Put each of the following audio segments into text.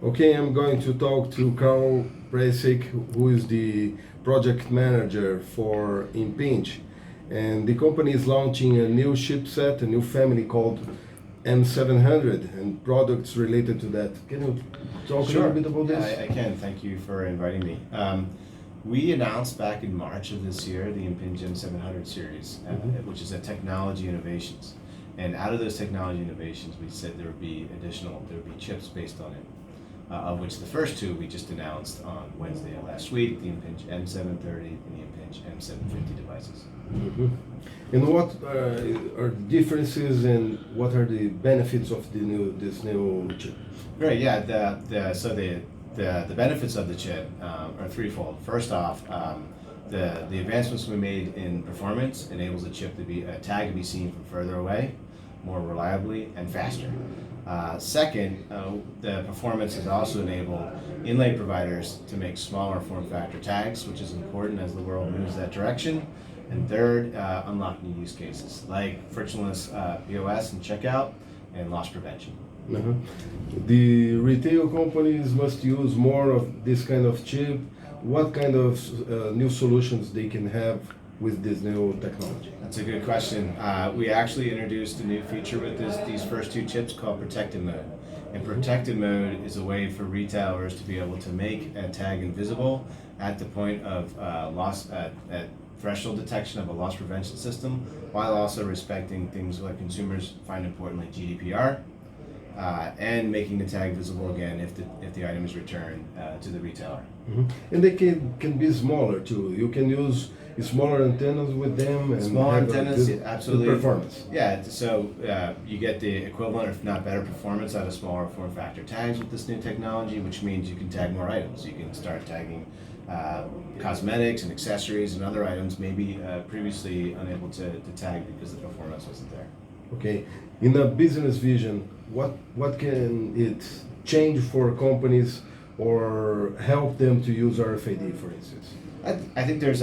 Okay, I'm going to talk to Carl Presik, who is the project manager for Impinj. And the company is launching a new chipset, a new family called M700, and products related to that. Can you talk a little bit about this? I can. Thank you for inviting me. We announced back in March of this year the Impinj M700 series, which is a technology innovations. And out of those technology innovations, we said there would be chips based on it, of which the first two we just announced on Wednesday of last week, the Impinj M730 and the Impinj M750 devices. And what are differences and what are the benefits of this new chip? Right. Yeah. The benefits of the chip are threefold. First off, the advancements we made in performance enables the tag to be seen from further away, more reliably and faster. Second, the performance has also enabled inlay providers to make smaller form factor tags, which is important as the world moves that direction. And third, unlock new use cases like frictionless POS and checkout and loss prevention. The retail companies must use more of this kind of chip. What kind of new solutions they can have with this new technology? That's a good question. We actually introduced a new feature with these first two chips called Protected Mode. And Protected Mode is a way for retailers to be able to make a tag invisible at the point of at threshold detection of a loss prevention system, while also respecting things like consumers find important like GDPR, and making the tag visible again if the item is returned to the retailer. And they can be smaller too. You can use smaller antennas with them and small have antennas, absolutely. Good performance. Yeah, so you get the equivalent, if not better, performance out of smaller form factor tags with this new technology, which means you can tag more items. You can start tagging cosmetics and accessories and other items maybe previously unable to tag because the performance wasn't there. Okay, in a business vision, what can it change for companies or help them to use RFID, for instance? I think there's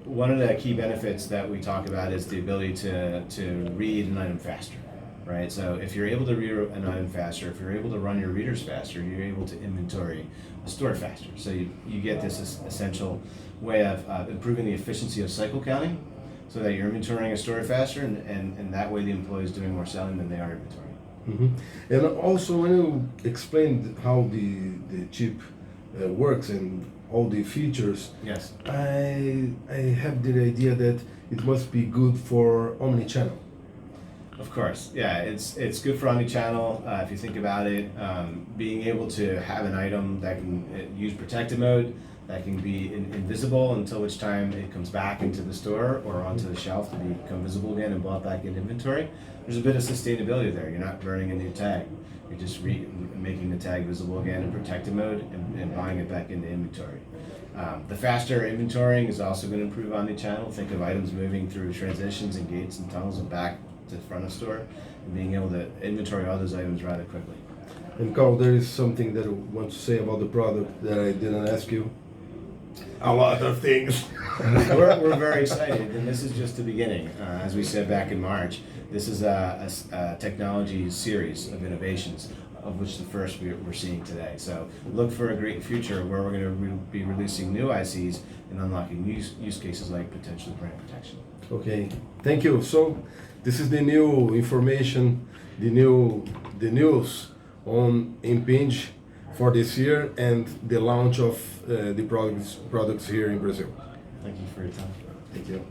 one of the key benefits that we talk about is the ability to read an item faster, right? So if you're able to read an item faster, if you're able to run your readers faster, you're able to inventory a store faster. So you get this essential way of improving the efficiency of cycle counting so that you're inventorying a store faster and that way the employee is doing more selling than they are inventorying. And also when you explained how the chip works and all the features, yes, I have the idea that it must be good for Omnichannel. Of course, yeah, it's good for omnichannel. If you think about it, being able to have an item that can use protected mode, that can be invisible until which time it comes back into the store or onto the shelf to become visible again and brought back in inventory. There's a bit of sustainability there. You're not burning a new tag. You're just making the tag visible again in protected mode and buying it back into inventory. The faster inventorying is also going to improve omnichannel. Think of items moving through transitions and gates and tunnels and back to the front of store and being able to inventory all those items rather quickly. And Carl, there is something that I want to say about the product that I didn't ask you. A lot of things. We're very excited, and this is just the beginning. As we said back in March, this is a technology series of innovations, of which the first we're seeing today. So look for a great future where we're going to be releasing new ICs and unlocking use cases like potentially brand protection. Okay, thank you. So this is the new information, the news on Impinj for this year and the launch of the products here in Brazil. Thank you for your time. Thank you.